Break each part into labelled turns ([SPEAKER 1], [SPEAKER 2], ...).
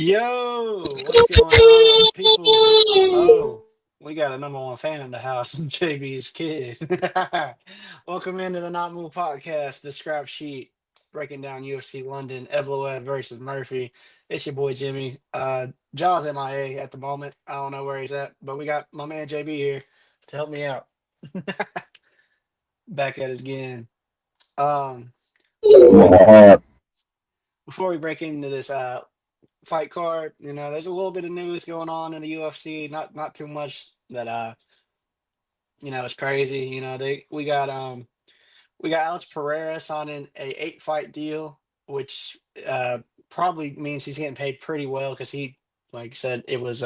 [SPEAKER 1] Yo, what's going on, people? Oh, we got a number one fan in the house, JB's kid. Welcome into the Not Move podcast, the scrap sheet, breaking down UFC London, Evloev versus Murphy. It's your boy Jimmy. Jaw's MIA at the moment. I don't know where he's at, but we got my man JB here to help me out. Back at it again. Um, before we
[SPEAKER 2] Yeah,
[SPEAKER 1] before we break into this fight card. There's a little bit of news going on in the UFC. Not too much that it's crazy. We got Alex Pereira signing a 8 fight deal, which probably means he's getting paid pretty well because he, like I said, it was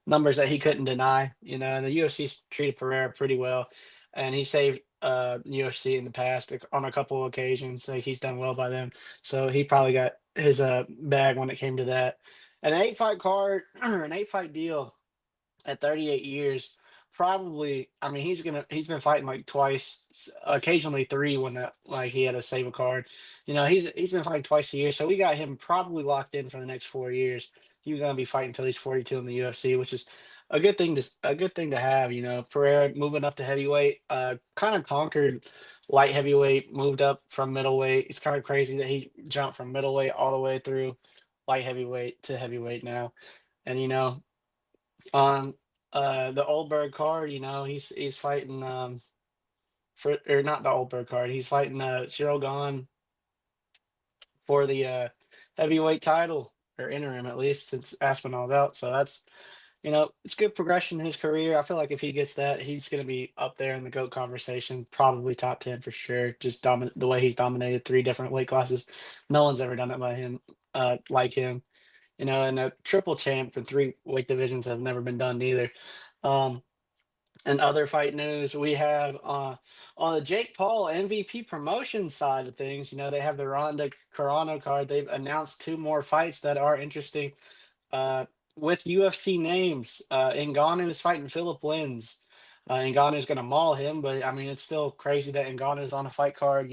[SPEAKER 1] numbers that he couldn't deny. And the UFC's treated Pereira pretty well, and he saved UFC in the past on a couple of occasions. Like he's done well by them, so he probably got his bag when it came to that. An 8 fight card, an 8 fight deal at 38 years, probably. I mean, he's been fighting like twice, occasionally three when that like he had to save a card. He's been fighting twice a year, so we got him probably locked in for the next 4 years. He's gonna be fighting until he's 42 in the UFC, which is a good thing to have. Pereira moving up to heavyweight, kind of conquered light heavyweight, moved up from middleweight. It's kind of crazy that he jumped from middleweight all the way through light heavyweight to heavyweight now. And on the Oldberg card, he's fighting for, or not the Oldberg card, he's fighting Cyril Gahn for the heavyweight title, or interim at least, since Aspinall's out. So that's it's good progression in his career. I feel like if he gets that, he's going to be up there in the GOAT conversation, probably top 10 for sure. Just the way he's dominated three different weight classes. No one's ever done it by him, like him. And a triple champ for three weight divisions have never been done either. Um, and other fight news, we have on the Jake Paul MVP promotion side of things, they have the Ronda Carano card. They've announced two more fights that are interesting uh, with UFC names. Ngannou is fighting Philip Lins. Ngannou's going to maul him, but I mean, it's still crazy that Ngannou is on a fight card.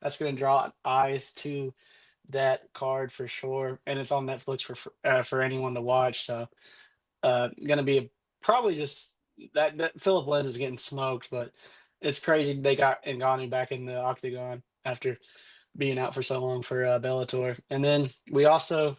[SPEAKER 1] That's going to draw eyes to that card for sure, and it's on Netflix for anyone to watch. So, gonna be probably just that Philip Lins is getting smoked, but it's crazy they got Ngannou back in the octagon after being out for so long for Bellator. And then we also,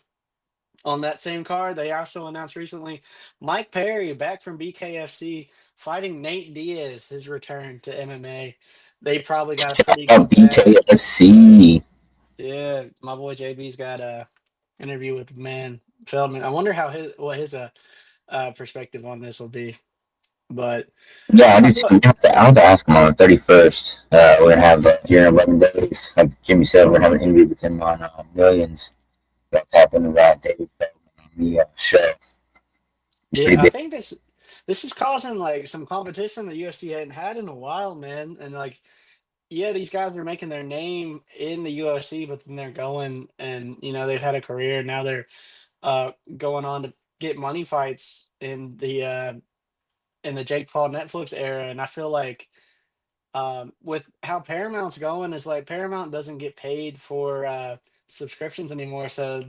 [SPEAKER 1] on that same card, they also announced recently Mike Perry back from BKFC fighting Nate Diaz, his return to MMA. They probably got a pretty good bag.
[SPEAKER 2] BKFC.
[SPEAKER 1] Yeah, my boy JB's got a interview with man Feldman. I wonder how his perspective on this will be. But
[SPEAKER 2] Yeah, I
[SPEAKER 1] I
[SPEAKER 2] did.
[SPEAKER 1] feel
[SPEAKER 2] I have to ask him on the 31st. We're gonna have here in 11 days. Like Jimmy said, we're gonna have an interview with him on Millions. That's happening that David Feldman on the show. Pretty
[SPEAKER 1] yeah, I
[SPEAKER 2] big.
[SPEAKER 1] think this is causing like some competition the UFC hadn't had in a while, man. And like, yeah, these guys are making their name in the UFC, but then they're going and they've had a career. Now they're going on to get money fights in the Jake Paul Netflix era. And I feel like with how Paramount's going, is like Paramount doesn't get paid for subscriptions anymore. So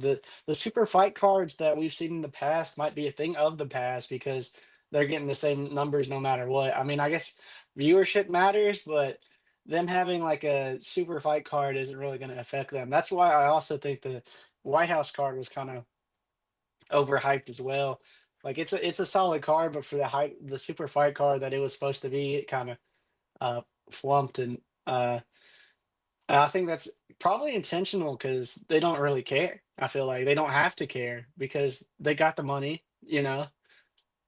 [SPEAKER 1] the super fight cards that we've seen in the past might be a thing of the past because they're getting the same numbers no matter what. I mean, I guess viewership matters, but them having like a super fight card isn't really going to affect them. That's why I also think the White House card was kind of overhyped as well. Like it's a solid card, but for the super fight card that it was supposed to be, it kind of uh, flumped. Uh, and I think that's probably intentional because they don't really care. I feel like they don't have to care because they got the money,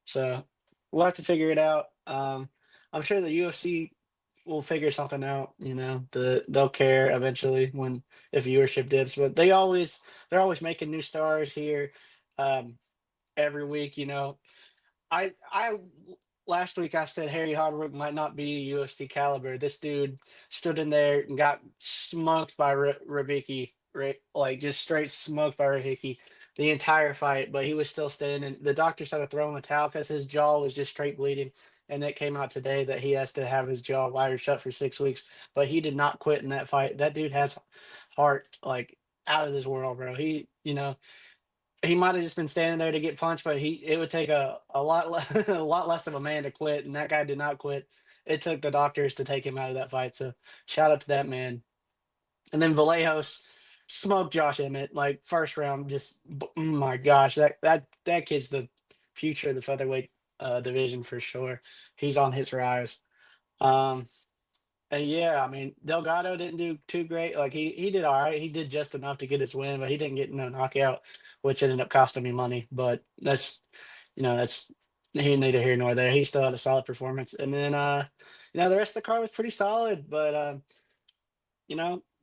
[SPEAKER 1] So we'll have to figure it out. I'm sure the UFC will figure something out. They'll care eventually when if viewership dips, but they're always making new stars here um, every week. I last week I said Harry Hardwick might not be UFC caliber. This dude stood in there and got smoked by Rabicki, right? Like just straight smoked by Rabicki the entire fight, but he was still standing. The doctor started throwing the towel because his jaw was just straight bleeding. And it came out today that he has to have his jaw wired shut for 6 weeks. But he did not quit in that fight. That dude has heart like out of this world, bro. He he might have just been standing there to get punched, but it would take a lot a lot less of a man to quit, and that guy did not quit. It took the doctors to take him out of that fight. So shout out to that man. And then Vallejos smoked Josh Emmett like first round. Just oh my gosh, that kid's the future of the featherweight division for sure. He's on his rise. Um, and yeah, I mean Delgado didn't do too great. Like he did all right. He did just enough to get his win, but he didn't get no knockout, which ended up costing me money. But that's neither here nor there. He still had a solid performance. And then the rest of the card was pretty solid, but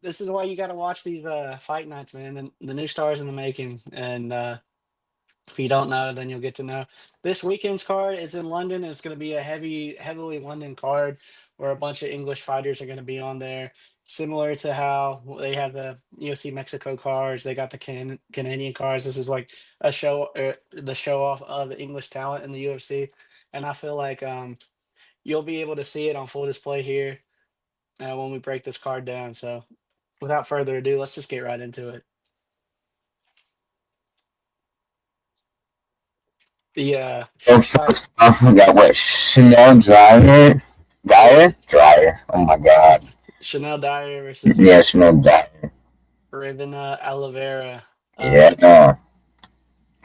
[SPEAKER 1] this is why you got to watch these fight nights, man. And the new stars in the making. And if you don't know, then you'll get to know. This weekend's card is in London. It's going to be a heavily London card where a bunch of English fighters are going to be on there. Similar to how they have the UFC Mexico cards, they got the Canadian cards. This is like the show off of the English talent in the UFC, and I feel like you'll be able to see it on full display here when we break this card down. So, without further ado, let's just get right into it. The
[SPEAKER 2] So
[SPEAKER 1] first fight,
[SPEAKER 2] first off, we got what Chanel Dryer. Oh my God.
[SPEAKER 1] Chanel Dyer versus
[SPEAKER 2] Yeah, Chanel Dryer.
[SPEAKER 1] Ravena Oliveira.
[SPEAKER 2] Yeah.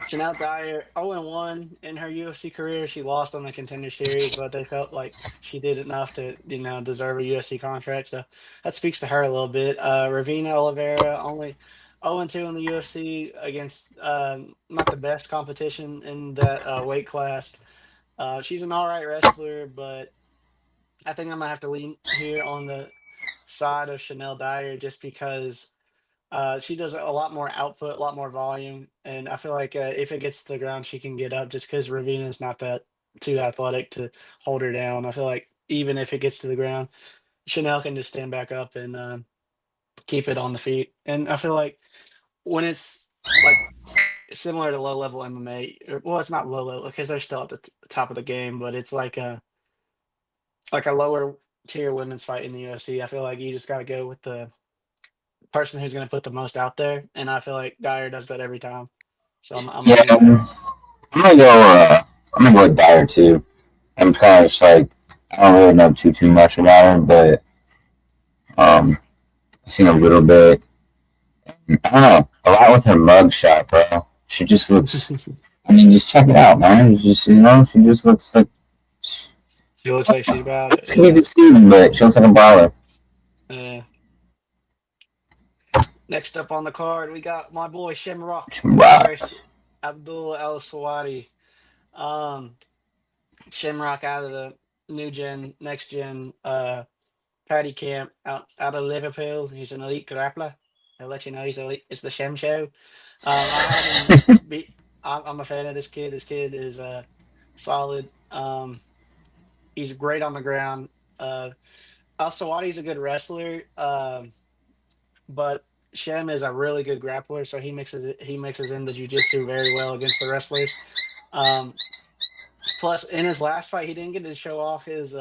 [SPEAKER 1] Chanel Dyer 0-1 in her UFC career. She lost on the Contender Series, but they felt like she did enough to deserve a UFC contract. So that speaks to her a little bit. Ravena Oliveira only 0-2 in the UFC against not the best competition in that weight class. She's an all right wrestler, but I think I'm gonna have to lean here on the side of Chanel Dyer just because she does a lot more output, a lot more volume, and I feel like if it gets to the ground, she can get up. Just because Ravina's not that too athletic to hold her down. I feel like even if it gets to the ground, Chanel can just stand back up and keep it on the feet. And I feel like when it's like similar to low level MMA, well, it's not low level because they're still at the top of the game, but it's like a lower tier women's fight in the UFC. I feel like you just got to go with the person who's going to put the most out there, and I feel like Dyer does that every time. So I'm gonna
[SPEAKER 2] Yeah.
[SPEAKER 1] lean Dyer.
[SPEAKER 2] I'm gonna go. I'm gonna go with Dyer too. I'm kind of just like I don't really know too much about her, but I've seen a little bit. I don't know a lot with her mug shot, bro. She just looks. I mean, just check it out, man. It's just she just looks like
[SPEAKER 1] She looks like she's about it.
[SPEAKER 2] she can be
[SPEAKER 1] Yeah.
[SPEAKER 2] deceiving, but she looks like a baller.
[SPEAKER 1] Uh, Next up on the card, we got my boy Shamrock
[SPEAKER 2] Right.
[SPEAKER 1] versus Abdul Al Sawadi. Um, Shamrock out of the new gen, next gen Paddy Camp out of Liverpool. He's an elite grappler. I'll let you know he's elite. It's the Shem Show. I had him beat. I'm a fan of this kid. This kid is solid. He's great on the ground. Al Sawadi's a good wrestler, but Shem is a really good grappler. So he mixes in the jujitsu very well against the wrestlers. Um, Plus, in his last fight, he didn't get to show off his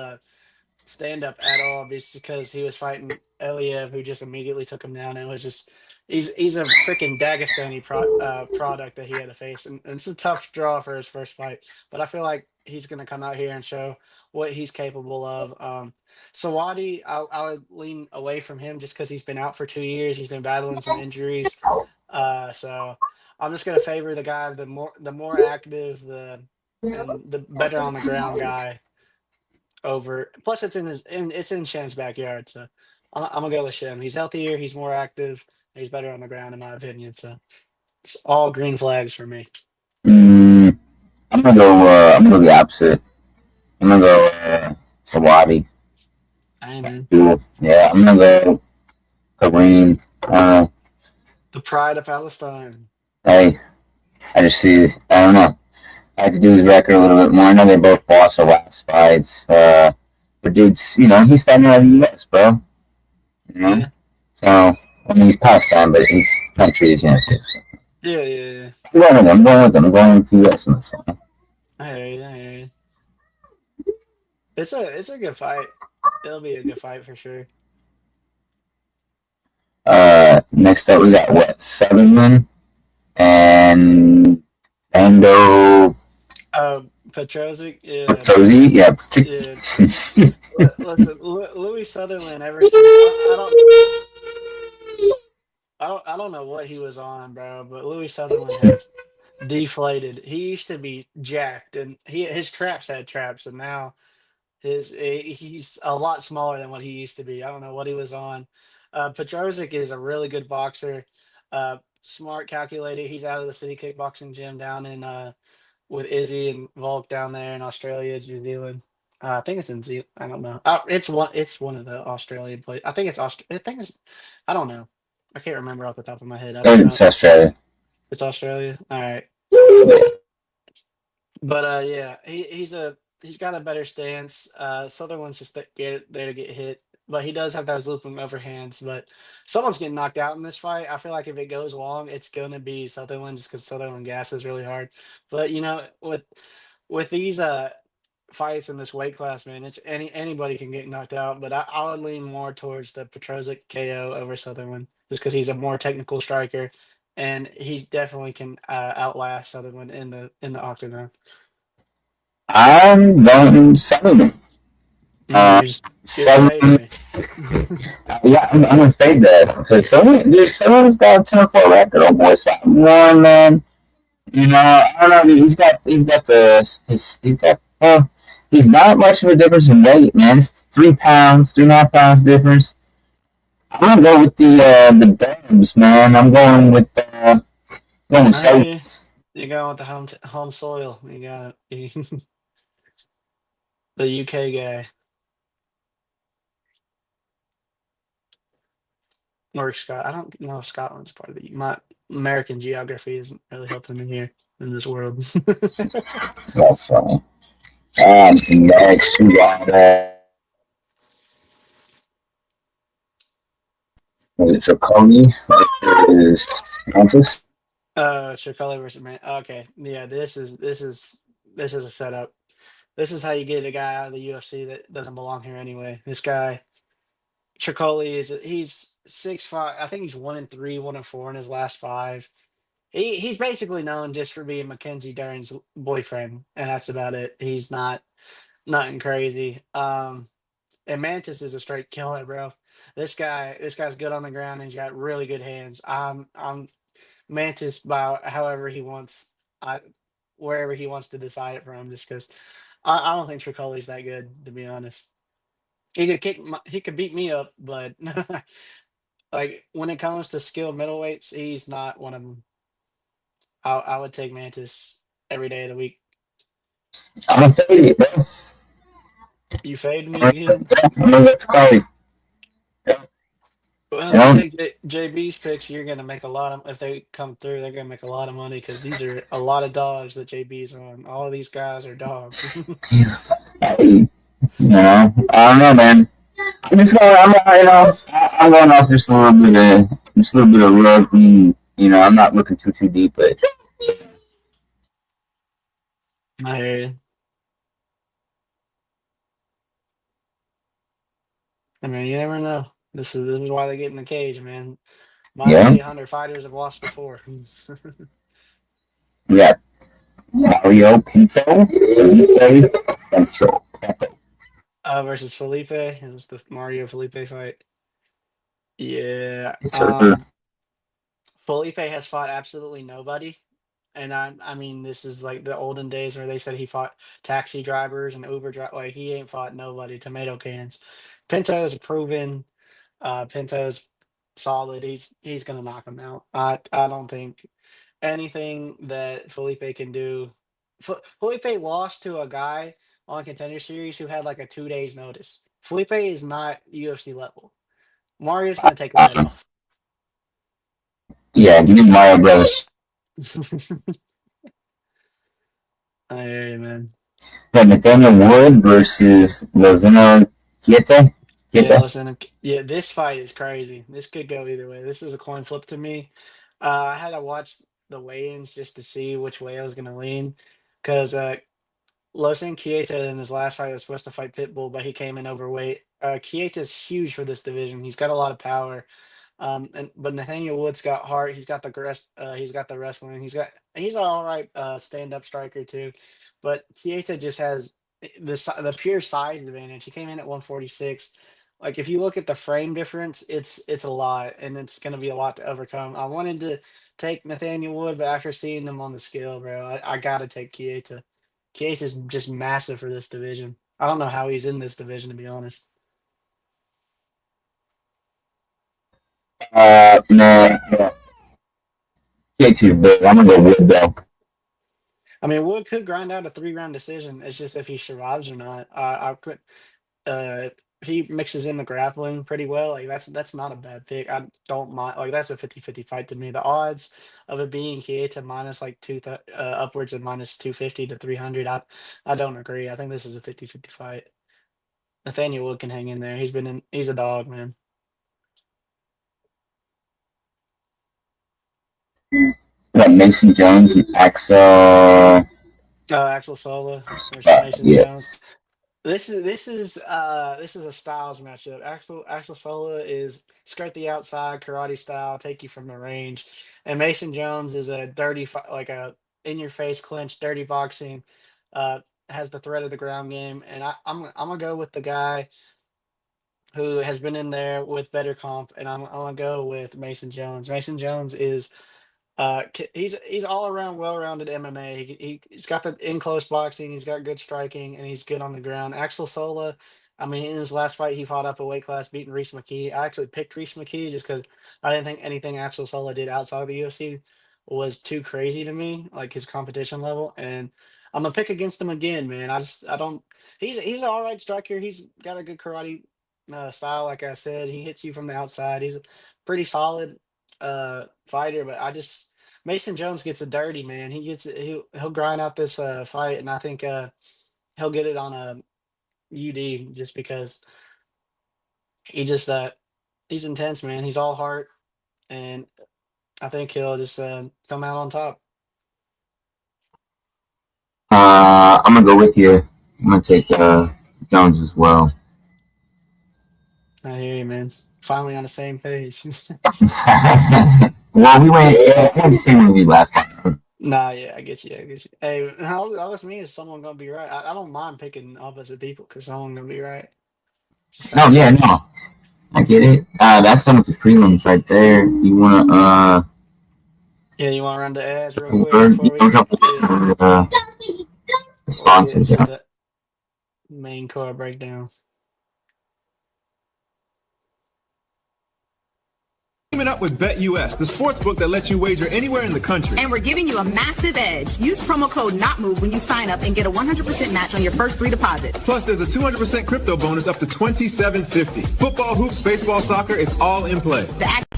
[SPEAKER 1] stand up at all just because he was fighting Evloev, who just immediately took him down. And it was just he's a freaking Dagestani product that he had to face, and it's a tough draw for his first fight. But I feel like he's going to come out here and show what he's capable of. Sawadi, I would lean away from him just because he's been out for 2 years. He's been battling some injuries, so I'm just going to favor the guy the more active the better on the ground guy over. Plus, it's in Shen's backyard, so I'm gonna go with Shen. He's healthier, he's more active, and he's better on the ground, in my opinion. So it's all green flags for me.
[SPEAKER 2] Mm, I'm gonna go. I'm gonna go the opposite. I'm gonna go Sawadi.
[SPEAKER 1] Hey, man,
[SPEAKER 2] Cool. Yeah, I'm gonna go Kareem.
[SPEAKER 1] the pride of Palestine.
[SPEAKER 2] Hey, I just see. I don't know. I had to do his record a little bit more. I know they both lost their last fights. But dude's, he's fighting out of the U.S., bro. You know,
[SPEAKER 1] Yeah,
[SPEAKER 2] so I mean, he's Palestine, but his country is United States. So.
[SPEAKER 1] yeah, yeah, yeah.
[SPEAKER 2] I'm going with them. I'm going with them. I'm going with the U.S. in this one.
[SPEAKER 1] I hear you. I hear you. It's a good fight. It'll be a good fight for sure.
[SPEAKER 2] Next up, we got what Sutherland and Ando
[SPEAKER 1] Petrovic, yeah,
[SPEAKER 2] Bertozzi. Yeah,
[SPEAKER 1] yeah. Listen, Louis Sutherland. Ever since I don't know what he was on, bro, but Louis Sutherland has deflated. He used to be jacked, and his traps had traps, and now he's a lot smaller than what he used to be. I don't know what he was on. Petrovic is a really good boxer, smart, calculated. He's out of the city kickboxing gym down in with Izzy and Volk down there in Australia, New Zealand. I think it's in Zealand. I don't know. It's one of the Australian places. I think it's I think it's. I don't know. I can't remember off the top of my head. I just know
[SPEAKER 2] it's Australia.
[SPEAKER 1] it's Australia. All right. But yeah, he's got a better stance. Sutherland's just there to get hit, but he does have those looping overhands. But someone's getting knocked out in this fight. I feel like if it goes long, it's gonna be Sutherland just because Sutherland gasses really hard. But you know, with these fights in this weight class, man, it's anybody can get knocked out. But I would lean more towards the Petrovic KO over Sutherland just because he's a more technical striker. And he definitely can outlast Sutherland in the octagon.
[SPEAKER 2] I'm going Sutherland. Uh,
[SPEAKER 1] You're fading
[SPEAKER 2] Sutherland.
[SPEAKER 1] me.
[SPEAKER 2] Yeah, I'm gonna fade that because Sutherland's got a 10-4 record. Oh boy, 5-1, man. You know, I don't know. He's got he's not much of a difference in weight, man. It's 3 pounds, 3.5 pounds difference. I'm gonna go with the Dubs, man. I'm going with
[SPEAKER 1] I hear you.
[SPEAKER 2] Souls.
[SPEAKER 1] You going with the home soil. You got the UK guy or Scott. I don't know if Scotland's part of the. My American geography isn't really helping me here in this world.
[SPEAKER 2] That's funny. Next we got was it Chaconi versus Kansas?
[SPEAKER 1] Chicago versus Man. Okay, yeah. This is a setup. This is how you get a guy out of the UFC that doesn't belong here anyway. This guy Tricoli he's 6'5". I think he's 1-3, 1-4 in his last five. He's basically known just for being Mackenzie Dern's boyfriend, and that's about it. He's nothing crazy. And Mantis is a straight killer, bro. This guy's good on the ground and he's got really good hands. I'm Mantis by however he wants, I wherever he wants to decide it from, just because I don't think Tricoli's that good, to be honest. He could beat me up, but like when it comes to skilled middleweights, he's not one of them. I would take Mantis every day of the week.
[SPEAKER 2] I'm gonna fade it, bro.
[SPEAKER 1] You fade me
[SPEAKER 2] I'm
[SPEAKER 1] again?
[SPEAKER 2] gonna go Chaconi.
[SPEAKER 1] Well,
[SPEAKER 2] You
[SPEAKER 1] if you
[SPEAKER 2] know,
[SPEAKER 1] take JB's picks, you're gonna make a lot of. If they come through, they're gonna make a lot of money because these are a lot of dogs that JB's on. All of these guys are dogs.
[SPEAKER 2] hey, I don't know, man. I'm just going. I'm going off just a little bit of luck. And, I'm not looking too deep, but
[SPEAKER 1] I hear you. I mean, you never know. This is why they get in the cage, man. Minus
[SPEAKER 2] yeah,
[SPEAKER 1] 800 fighters have lost before.
[SPEAKER 2] we got Mario Pinto, Felipe Sancho.
[SPEAKER 1] Versus Felipe. It's the Mario Felipe fight. Yeah.
[SPEAKER 2] Yes, sir.
[SPEAKER 1] Felipe has fought absolutely nobody. And I mean, this is like the olden days where they said he fought taxi drivers and Uber drive. Like he ain't fought nobody. Tomato cans. Pinto's proven. Pinto's solid. He's gonna knock him out. I don't think anything that Felipe can do. Felipe lost to a guy on Contender Series who had like a 2 days notice. Felipe is not UFC level. Mario's gonna take his head off.
[SPEAKER 2] Yeah, give me Mario Brothers.
[SPEAKER 1] I hear you, man.
[SPEAKER 2] We got Nathaniel Wood versus Lozano Kieta.
[SPEAKER 1] Yeah,
[SPEAKER 2] Kieta.
[SPEAKER 1] listen. Yeah, this fight is crazy. This could go either way. This is a coin flip to me. I had to watch the weigh-ins just to see which way I was gonna lean, because Losan Kieta in his last fight was supposed to fight Pitbull, but he came in overweight. Kieta's huge for this division. He's got a lot of power. But Nathaniel Wood's got heart. He's got the he's got the wrestling. He's an all right stand up striker too. But Chiesa just has the pure size advantage. He came in at 146. Like if you look at the frame difference, it's a lot, and it's going to be a lot to overcome. I wanted to take Nathaniel Wood, but after seeing him on the scale, bro, I got to take Chiesa. Chiesa's just massive for this division. I don't know how he's in this division, to be honest.
[SPEAKER 2] No, yeah. KT's big. I'm gonna go Wood though.
[SPEAKER 1] I mean, Wood could grind out a 3 round decision. It's just if he survives or not. I could. Uh, he mixes in the grappling pretty well. Like that's not a bad pick. I don't mind. Like that's a 50-50 fight to me. The odds of it being Chiesa minus like upwards of minus 250 to 300. I don't agree. I think this is a 50-50 fight. Nathaniel Wood can hang in there. He's a dog, man.
[SPEAKER 2] We got Mason Jones and Axel.
[SPEAKER 1] Axel Sola versus Mason Jones.
[SPEAKER 2] Yes.
[SPEAKER 1] This is a styles matchup. Axel Sola is skirt the outside karate style, take you from the range, and Mason Jones is a like a in your face clinch, dirty boxing. Has the threat of the ground game, and I'm gonna go with the guy who has been in there with better comp, and I'm gonna go with Mason Jones. Mason Jones is he's all around well-rounded MMA. He's got the in close boxing. He's got good striking, and he's good on the ground. Axel Sola, I mean, in his last fight, he fought up a weight class, beating Reese McKee. I actually picked Reese McKee just because I didn't think anything Axel Sola did outside of the UFC was too crazy to me, like his competition level. And I'm gonna pick against him again, man. I don't. He's an all right striker. He's got a good karate style, like I said. He hits you from the outside. He's a pretty solid fighter, but Mason Jones gets it dirty, man. He'll grind out this fight, and I think he'll get it on a UD just because he just he's intense, man. He's all heart, and I think he'll just come out on top.
[SPEAKER 2] I'm gonna go with you. I'm gonna take Jones as well.
[SPEAKER 1] I hear you, man. Finally on the same page.
[SPEAKER 2] Well, we went the same with you last time.
[SPEAKER 1] Nah, yeah, I get you. Hey, all this means is someone gonna be right. I don't mind picking opposite people because someone gonna be right.
[SPEAKER 2] No, yeah, no, I get it. That's some of the prelims right there. You wanna
[SPEAKER 1] Yeah, you want to run the ads real quick before we
[SPEAKER 2] sponsors? Yeah.
[SPEAKER 1] The main card breakdown.
[SPEAKER 3] Teaming up with BetUS, the sports book that lets you wager anywhere in the country.
[SPEAKER 4] And we're giving you a massive edge. Use promo code NOTMOVE when you sign up and get a 100% match on your first 3 deposits.
[SPEAKER 3] Plus, there's a 200% crypto bonus up to $27.50. Football, hoops, baseball, soccer, it's all in play.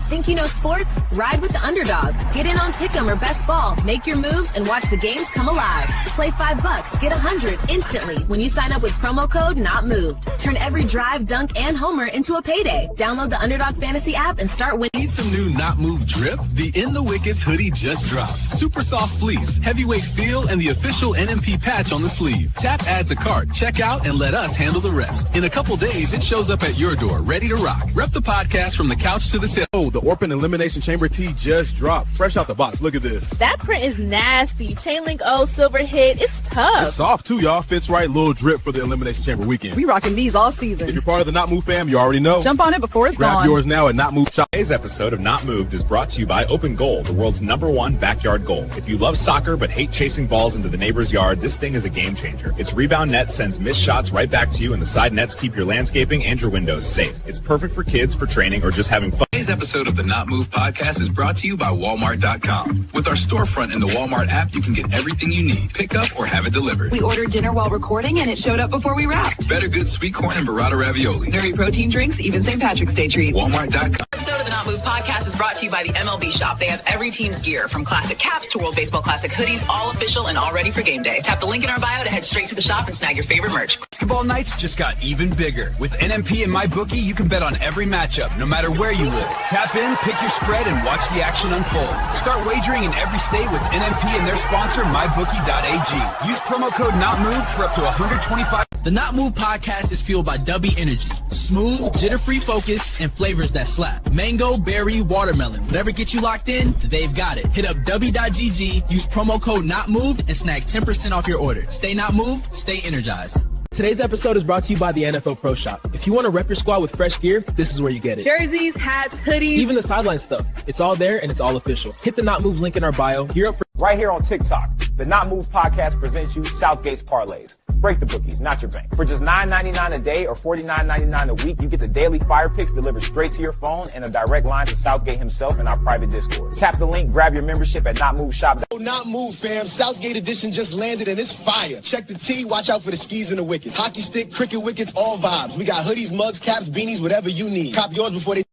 [SPEAKER 4] Think you know sports? Ride with the underdog. Get in on Pick'em or Best Ball. Make your moves and watch the games come alive. Play $5, get 100 instantly when you sign up with promo code NOTMOVED. Turn every drive, dunk, and homer into a payday. Download the Underdog Fantasy app and start winning.
[SPEAKER 5] Need some new Not Move drip? The In the Wickets hoodie just dropped. Super soft fleece, heavyweight feel, and the official NMP patch on the sleeve. Tap add to cart, check out, and let us handle the rest. In a couple days, it shows up at your door, ready to rock. Rep the podcast from the couch to the tip.
[SPEAKER 6] Oh, the Orphan Elimination Chamber tee just dropped. Fresh out the box. Look at this.
[SPEAKER 7] That print is nasty. Chainlink O, silver hit. It's tough.
[SPEAKER 6] It's soft too, y'all. Fits right. Little drip for the Elimination Chamber weekend.
[SPEAKER 7] We rocking these all season.
[SPEAKER 6] If you're part of the Not Move fam, you already know.
[SPEAKER 7] Jump on it before it's
[SPEAKER 6] Grab
[SPEAKER 7] gone.
[SPEAKER 6] yours now at Not Move Shop.
[SPEAKER 8] Today's episode of Not Moved is brought to you by Open Goal, the world's #1 backyard goal. If you love soccer but hate chasing balls into the neighbor's yard, this thing is a game changer. Its rebound net sends missed shots right back to you, and the side nets keep your landscaping and your windows safe. It's perfect for kids, for training, or just having fun.
[SPEAKER 5] Today's episode of the Not Move podcast is brought to you by Walmart.com. With our storefront in the Walmart app, you can get everything you need. Pick up or have it delivered.
[SPEAKER 9] We ordered dinner while recording and it showed up before we wrapped.
[SPEAKER 5] Better good sweet corn and burrata ravioli.
[SPEAKER 9] Nuri protein drinks, even St. Patrick's Day treats.
[SPEAKER 5] Walmart.com.
[SPEAKER 4] Episode of the Not Move podcast is brought to you by the MLB Shop. They have every team's gear, from classic caps to World Baseball Classic hoodies, all official and all ready for game day. Tap the link in our bio to head straight to the shop and snag your favorite merch.
[SPEAKER 5] Basketball nights just got even bigger. With NMP and MyBookie, you can bet on every matchup, no matter where you live. Tap in, pick your spread, and watch the action unfold. Start wagering in every state with NMP and their sponsor, MyBookie.ag. Use promo code NOTMOVED for up to $125.
[SPEAKER 10] The Not Move podcast is fueled by Dubby Energy. Smooth, jitter-free focus and flavors that slap. Mango, berry, watermelon. Whatever gets you locked in, they've got it. Hit up Dubby.gg, use promo code Not Moved, and snag 10% off your order. Stay not moved, stay energized.
[SPEAKER 6] Today's episode is brought to you by the NFL Pro Shop. If you want to rep your squad with fresh gear, this is where you get it.
[SPEAKER 7] Jerseys, hats, hoodies.
[SPEAKER 6] Even the sideline stuff. It's all there and it's all official. Hit the Not Move link in our bio. Gear up for
[SPEAKER 11] right here on TikTok. The Not Move podcast presents you Southgate's Parlays. Break the bookies, not your bank. For just $9.99 a day or $49.99 a week, you get the daily fire picks delivered straight to your phone and a direct line to Southgate himself in our private Discord. Tap the link, grab your membership at NotMoveShop.
[SPEAKER 12] Not Move, fam. Southgate edition just landed and it's fire. Check the tee, watch out for the skis and the wickets. Hockey stick, cricket wickets, all vibes. We got hoodies, mugs, caps, beanies, whatever you need. Cop yours before they...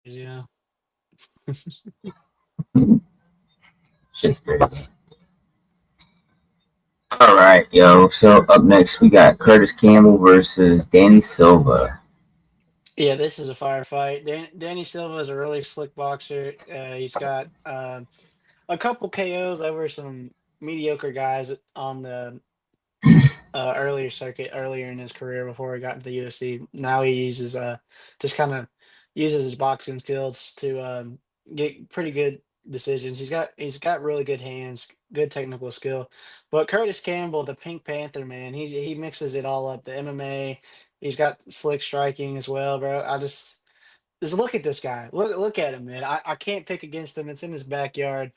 [SPEAKER 1] Yeah.
[SPEAKER 2] Shit's great. All right, yo. So up next, we got Curtis Campbell versus Danny Silva.
[SPEAKER 1] Yeah, this is a firefight. Danny Silva is a really slick boxer. He's got a couple KOs over some mediocre guys on the earlier circuit earlier in his career before he got into the UFC. Now he uses just kind of uses his boxing skills to get pretty good decisions. He's got really good hands, good technical skill. But Curtis Campbell, the Pink Panther man, he mixes it all up. The MMA, he's got slick striking as well, bro. I just look at this guy. Look at him, man. I can't pick against him. It's in his backyard.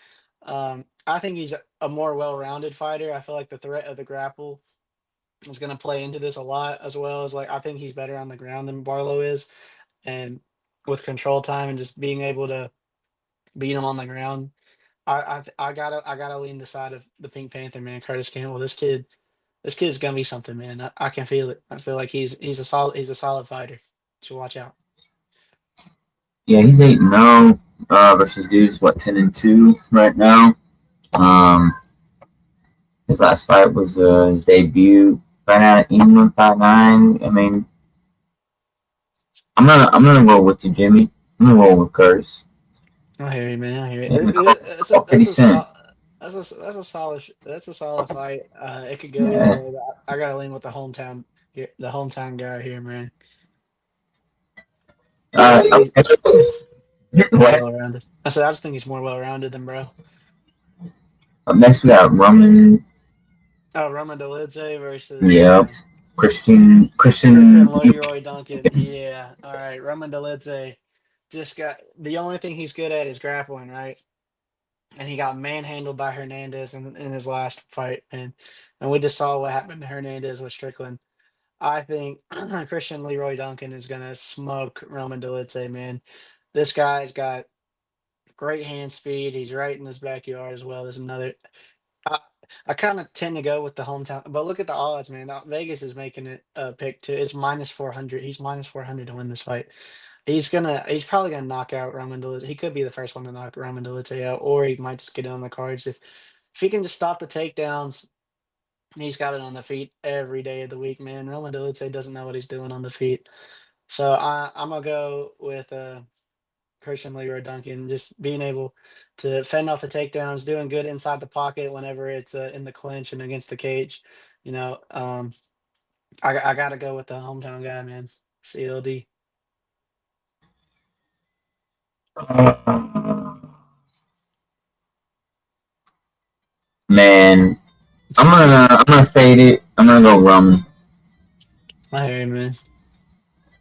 [SPEAKER 1] I think he's a more well-rounded fighter. I feel like the threat of the grapple is going to play into this a lot, as well as like I think he's better on the ground than Barlow is, and with control time and just being able to beat him on the ground. I gotta lean the side of the Pink Panther, man. Curtis Campbell. This kid's gonna be something, man. I can feel it. I feel like he's a solid fighter. So watch out.
[SPEAKER 2] Yeah, he's 8-0 versus dudes 10-2 right now. His last fight was his debut. Right out of England, 5'9". I mean, I'm gonna roll with you, Jimmy. I'm gonna roll with Curtis.
[SPEAKER 1] I hear you, man. I hear you.
[SPEAKER 2] Yeah,
[SPEAKER 1] That's a solid fight. It could go either way. But I gotta lean with the hometown guy here, man. Well-rounded. I just think he's more well-rounded than bro.
[SPEAKER 2] Up next, we got Roman.
[SPEAKER 1] Oh, Roman Dolidze versus
[SPEAKER 2] Christian
[SPEAKER 1] Leroy Duncan. Yeah. All right. Roman Dolidze just got the only thing he's good at is grappling, right? And he got manhandled by Hernandez in his last fight, and we just saw what happened to Hernandez with Strickland. I think Christian Leroy Duncan is gonna smoke Roman Dolidze, man. This guy's got great hand speed. He's right in his backyard as well. There's another. I, I kind of tend to go with the hometown, but look at the odds, man. Vegas is making it a pick too. It's -400. He's -400 to win this fight. He's probably gonna knock out Roman Dolidze. He could be the first one to knock Roman Dolidze out, or he might just get it on the cards if he can just stop the takedowns. He's got it on the feet every day of the week, man. Roman Dolidze doesn't know what he's doing on the feet, so I'm gonna go with Christian Leroy Duncan, just being able to fend off the takedowns, doing good inside the pocket whenever it's in the clinch and against the cage. You know, I got to go with the hometown guy, man. CLD.
[SPEAKER 2] Man, I'm gonna fade it. I'm gonna go Roman.
[SPEAKER 1] I hear you, man.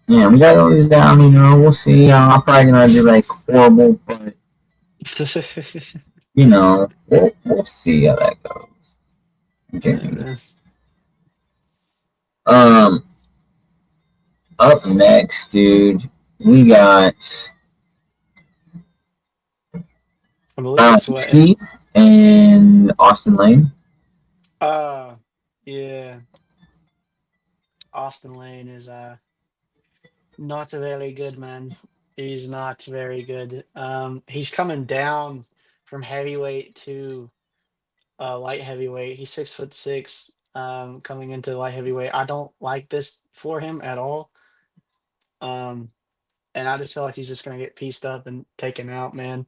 [SPEAKER 2] Yeah, we got all these down. We'll see. I'm probably gonna do like horrible, but we'll see how that goes.
[SPEAKER 1] Yeah,
[SPEAKER 2] Up next, dude, we got
[SPEAKER 1] Ski
[SPEAKER 2] and Austin Lane.
[SPEAKER 1] Yeah. Austin Lane is not very good, man. He's not very good. He's coming down from heavyweight to light heavyweight. He's 6'6", coming into light heavyweight. I don't like this for him at all. And I just feel like he's just gonna get pieced up and taken out, man.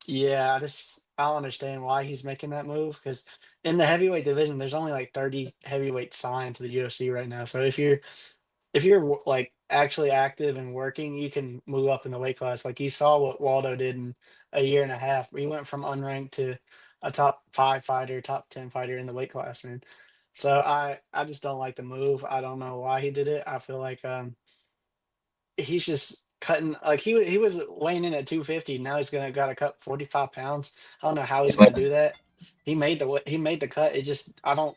[SPEAKER 1] Yeah, I don't understand why he's making that move because in the heavyweight division, there's only like 30 heavyweights signed to the UFC right now. So if you're like actually active and working, you can move up in the weight class. Like you saw what Waldo did in a year and a half. He went from unranked to a top 5 fighter, top 10 fighter in the weight class, man. So I just don't like the move. I don't know why he did it. I feel like he's just cutting like he was weighing in at 250. Now he's gonna gotta cut 45 pounds. I don't know how he's gonna do that. He made the cut. It just I don't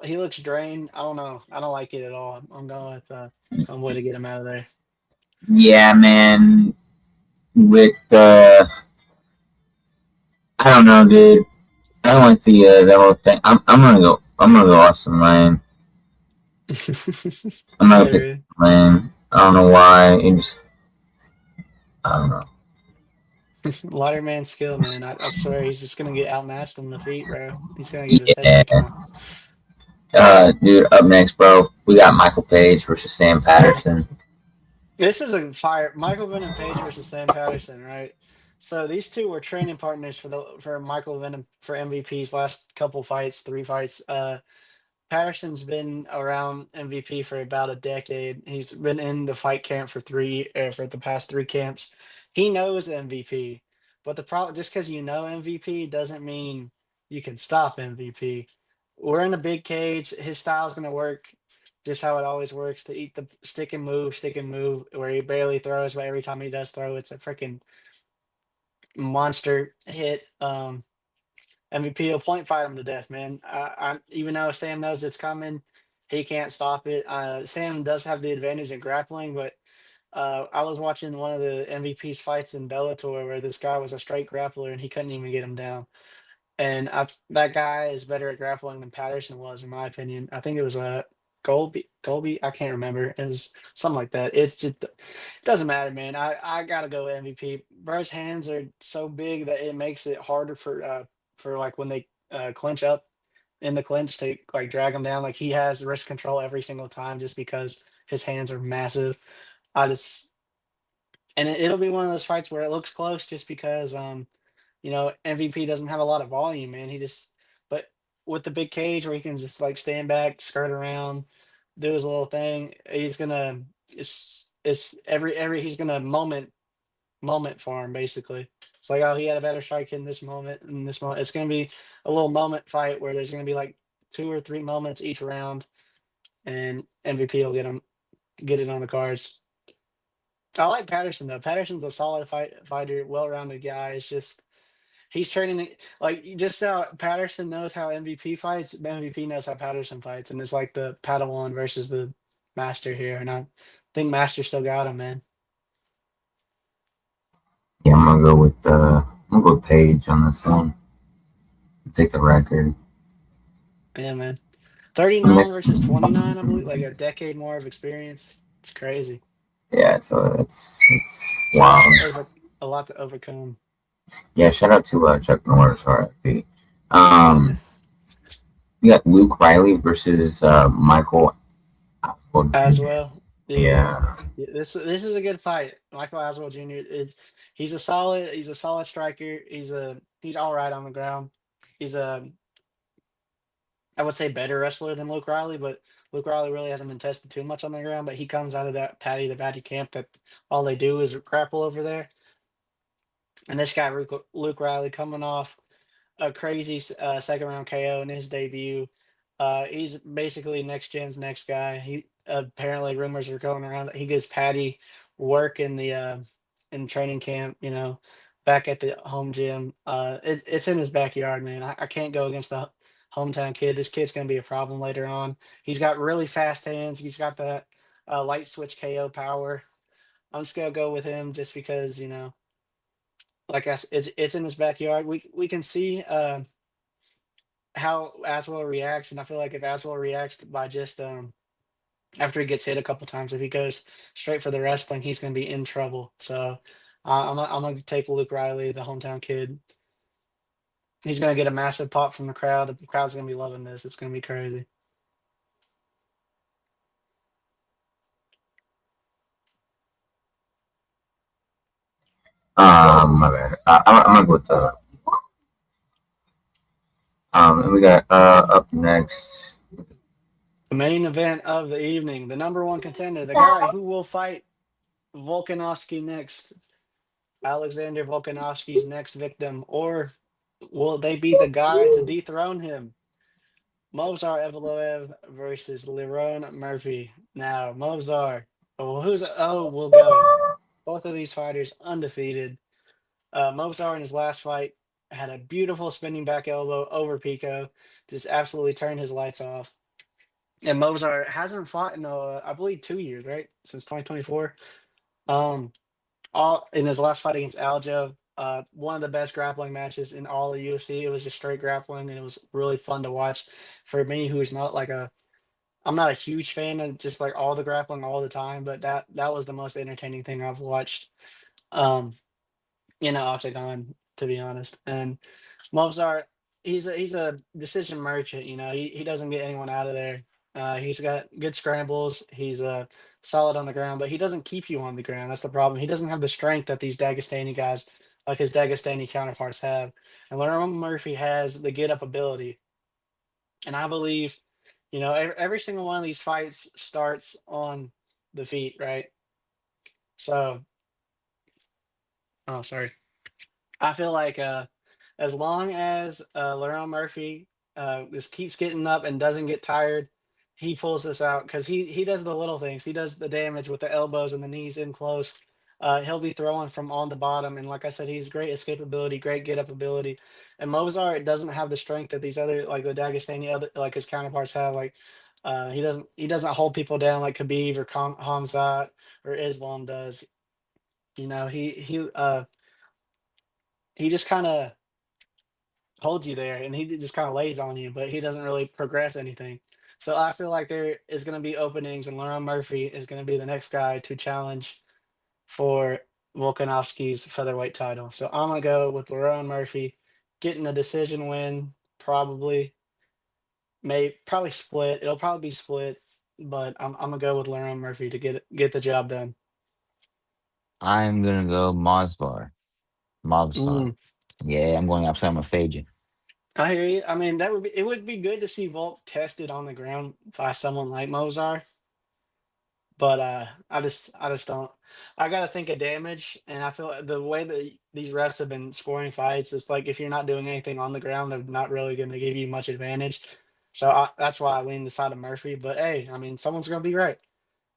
[SPEAKER 1] he looks drained. I don't know. I don't like it at all. I'm going with some way to get him out of there.
[SPEAKER 2] Yeah, man. With I don't know, dude. I don't like the whole thing. I'm gonna go. I'm gonna go Austin Lane. I'm
[SPEAKER 1] Yeah,
[SPEAKER 2] gonna pick
[SPEAKER 1] really.
[SPEAKER 2] Lane. I don't know why. It just I don't know.
[SPEAKER 1] Lighter man skill, man. I swear he's just gonna get outmatched on the feet, bro. He's gonna get his head taken
[SPEAKER 2] Yeah.
[SPEAKER 1] off.
[SPEAKER 2] Dude, up next, bro. We got Michael Page versus Sam Patterson.
[SPEAKER 1] This is a fire. Michael Venom Page versus Sam Patterson, right? So these two were training partners for Michael Venom for MVP's last couple fights, 3 fights. Patterson's been around MVP for about a decade. He's been in the fight camp for the past 3 camps. He knows MVP, but the problem just because you know MVP doesn't mean you can stop MVP. We're in a big cage. His style's gonna work just how it always works to eat the stick and move, where he barely throws, but every time he does throw, it's a freaking monster hit. MVP will point fight him to death, man. Even though Sam knows it's coming, he can't stop it. Sam does have the advantage in grappling, but I was watching one of the MVP's fights in Bellator where this guy was a straight grappler and he couldn't even get him down. And that guy is better at grappling than Patterson was, in my opinion. I think it was a Colby. I can't remember. It was something like that. It's just it doesn't matter, man. I gotta go with MVP. Bro's hands are so big that it makes it harder for like when they clinch up in the clinch to like drag him down. Like he has wrist control every single time just because his hands are massive. I just and it'll be one of those fights where it looks close just because MVP doesn't have a lot of volume, man. But with the big cage where he can just like stand back, skirt around, do his little thing, it's every he's gonna moment for him basically. It's like, oh, he had a better strike in this moment, in this moment. It's gonna be a little moment fight where there's gonna be like 2 or 3 moments each round, and MVP will get it on the cards. I like Patterson though. Patterson's a solid fighter, well-rounded guy. It's just he's training like just how Patterson knows how MVP fights. MVP knows how Patterson fights, and it's like the Padawan versus the Master here. And I think Master still got him, man.
[SPEAKER 2] Yeah, I'm gonna go with Page on this one. Take the record.
[SPEAKER 1] Yeah, man.
[SPEAKER 2] The
[SPEAKER 1] 39
[SPEAKER 2] next,
[SPEAKER 1] versus 29, I believe, like a decade more of experience. It's crazy.
[SPEAKER 2] yeah, it's
[SPEAKER 1] It's a lot
[SPEAKER 2] wild.
[SPEAKER 1] to overcome.
[SPEAKER 2] Yeah, shout out to Chuck Norris, RFP.
[SPEAKER 1] Yeah.
[SPEAKER 2] You got Luke Riley versus Michael.
[SPEAKER 1] As well. Yeah.
[SPEAKER 2] Yeah,
[SPEAKER 1] Yeah, this is a good fight. Michael Aswell Jr. is he's a solid striker. He's all right on the ground. He's a I would say better wrestler than Luke Riley, but Luke Riley really hasn't been tested too much on the ground. But he comes out of that Patty the Batty camp that all they do is grapple over there. And this guy Luke Riley coming off a crazy second round KO in his debut. He's basically next gen's next guy. He apparently rumors are going around that he gives Patty work in training camp. Back at the home gym. It's in his backyard, man. I can't go against the hometown kid. This kid's gonna be a problem later on. He's got really fast hands. He's got that light switch KO power. I'm just gonna go with him just because like it's in his backyard. We can see how Aswell reacts, and I feel like if Aswell reacts by just after he gets hit a couple times, if he goes straight for the wrestling, he's going to be in trouble. So I'm going to take Luke Riley, the hometown kid. He's going to get a massive pop from the crowd. The crowd's going to be loving this. It's going to be crazy.
[SPEAKER 2] My bad. I'm gonna go with the. And we got up next.
[SPEAKER 1] The main event of the evening, the number one contender, the guy who will fight Volkanovski next, Alexander Volkanovski's next victim, or will they be the guy to dethrone him? Movsar Evloev versus Lerone Murphy. Now, Movsar, will go. Both of these fighters undefeated. Movsar in his last fight had a beautiful spinning back elbow over Pico, just absolutely turned his lights off. And Movsar hasn't fought in, I believe, 2 years, right? Since 2024. All in his last fight against Aljo, one of the best grappling matches in all of UFC. It was just straight grappling, and it was really fun to watch. For me, who's not like I'm not a huge fan of just like all the grappling all the time, but that was the most entertaining thing I've watched. Um, Octagon, to be honest. And Mozart, he's a decision merchant. He doesn't get anyone out of there. He's got good scrambles. He's solid on the ground, but he doesn't keep you on the ground. That's the problem. He doesn't have the strength that these Dagestani guys, like his Dagestani counterparts, have. And Lerone Murphy has the get up ability. And I believe, every single one of these fights starts on the feet, right? So, oh, sorry. I feel like as long as Lerone Murphy just keeps getting up and doesn't get tired, he pulls this out because he does the little things. He does the damage with the elbows and the knees in close. He'll be throwing from on the bottom, and like I said, he's great escapability, great get up ability. And Mozart doesn't have the strength that these other, like the Dagestani other, like his counterparts have. Like he doesn't hold people down like Khabib or Hamzat or Islam does. He just kind of holds you there, and he just kind of lays on you, but he doesn't really progress anything. So I feel like there is going to be openings, and Lerone Murphy is going to be the next guy to challenge for Volkanovski's featherweight title. So I'm going to go with Lerone Murphy getting a decision win, probably split. It'll probably be split, but I'm going to go with Lerone Murphy to get the job done.
[SPEAKER 13] I'm going to go Mosbar. Yeah, I'm going outside my Fajin.
[SPEAKER 1] I hear you. I mean, it would be good to see Volk tested on the ground by someone like Mozart. But I just don't. I gotta think of damage, and I feel the way that these refs have been scoring fights, it's like if you're not doing anything on the ground, they're not really going to give you much advantage. So that's why I lean the side of Murphy. But hey, I mean, someone's going to be right,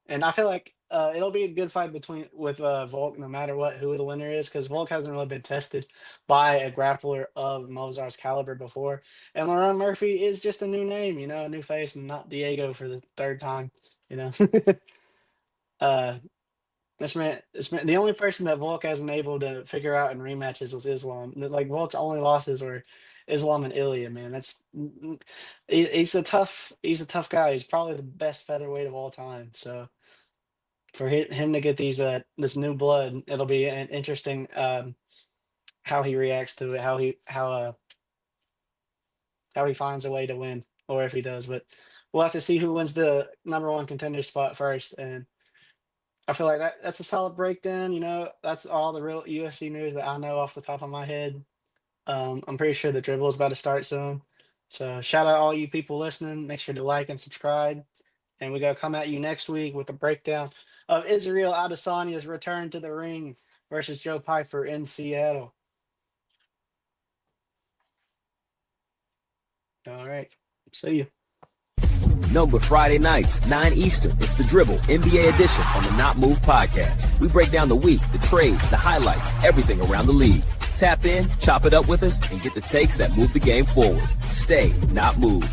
[SPEAKER 1] and I feel like it'll be a good fight with Volk, no matter who the winner is, because Volk hasn't really been tested by a grappler of Mozart's caliber before, and Lerone Murphy is just a new name, a new face, and not Diego for the third time, This man, the only person that Volk hasn't able to figure out in rematches was Islam. Like Volk's only losses were Islam and Ilya. Man, he's a tough guy. He's probably the best featherweight of all time. So for him to get this new blood, it'll be an interesting how he reacts to it, how he finds a way to win, or if he does. But we'll have to see who wins the number one contender spot first. And I feel like that's a solid breakdown. That's all the real UFC news that I know off the top of my head. I'm pretty sure the dribble is about to start soon. So shout out all you people listening. Make sure to like and subscribe. And we got to come at you next week with a breakdown of Israel Adesanya's return to the ring versus Joe Pyfer in Seattle. All right. See you.
[SPEAKER 14] No, but Friday nights, 9 Eastern, it's the Dribble NBA edition on the Not Move podcast. We break down the week, the trades, the highlights, everything around the league. Tap in, chop it up with us, and get the takes that move the game forward. Stay not moved.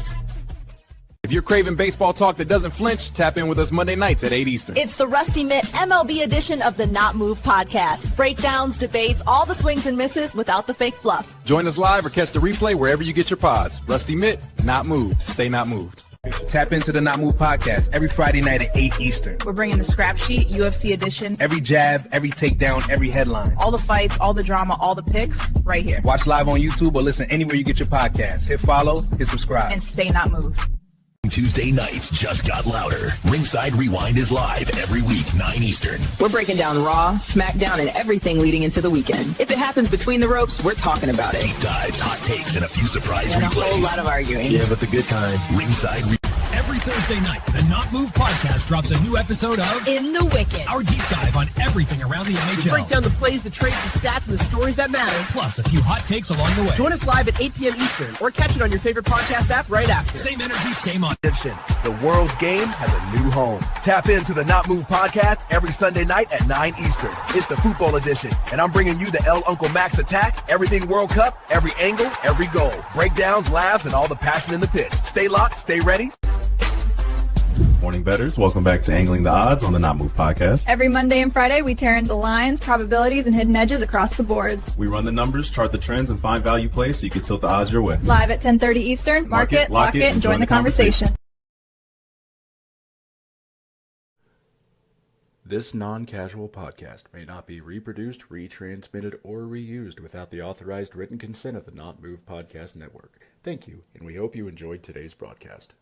[SPEAKER 3] If you're craving baseball talk that doesn't flinch, tap in with us Monday nights at 8 Eastern.
[SPEAKER 15] It's the Rusty Mitt MLB edition of the Not Move podcast. Breakdowns, debates, all the swings and misses without the fake fluff.
[SPEAKER 3] Join us live or catch the replay wherever you get your pods. Rusty Mitt, not moved. Stay not moved.
[SPEAKER 6] Tap into the Not Move podcast every Friday night at 8 Eastern.
[SPEAKER 7] We're bringing the scrap sheet, UFC edition.
[SPEAKER 6] Every jab, every takedown, every headline.
[SPEAKER 7] All the fights, all the drama, all the picks, right here.
[SPEAKER 6] Watch live on YouTube or listen anywhere you get your podcast. Hit follow, hit subscribe.
[SPEAKER 7] And stay not moved.
[SPEAKER 16] Tuesday nights just got louder. Ringside Rewind is live every week, 9 Eastern.
[SPEAKER 17] We're breaking down Raw, SmackDown, and everything leading into the weekend. If it happens between the ropes, we're talking about it.
[SPEAKER 16] Deep dives, hot takes, and a few surprise
[SPEAKER 17] and
[SPEAKER 16] replays.
[SPEAKER 17] A whole lot of arguing.
[SPEAKER 16] Yeah, but the good kind. Ringside
[SPEAKER 18] Every Thursday night, the Not Move podcast drops a new episode of
[SPEAKER 4] In the Wicked.
[SPEAKER 18] Our deep dive on everything around the NHL.
[SPEAKER 6] We break down the plays, the trades, the stats, and the stories that matter.
[SPEAKER 18] Plus, a few hot takes along the way.
[SPEAKER 6] Join us live at 8 p.m. Eastern, or catch it on your favorite podcast app right after.
[SPEAKER 18] Same energy, same on.
[SPEAKER 19] The world's game has a new home. Tap into the Not Move podcast every Sunday night at 9 Eastern. It's the football edition, and I'm bringing you the El Uncle Max attack, everything World Cup, every angle, every goal. Breakdowns, laughs, and all the passion in the pitch. Stay locked, stay ready.
[SPEAKER 20] Morning bettors, welcome back to Angling the Odds on the Not Move podcast.
[SPEAKER 21] Every Monday and Friday, we tear into lines, probabilities, and hidden edges across the boards.
[SPEAKER 20] We run the numbers, chart the trends, and find value plays so you can tilt the odds your way.
[SPEAKER 21] Live at 10:30 Eastern. Mark it, lock it, and join the conversation.
[SPEAKER 22] This non-casual podcast may not be reproduced, retransmitted, or reused without the authorized written consent of the Not Move Podcast Network. Thank you, and we hope you enjoyed today's broadcast.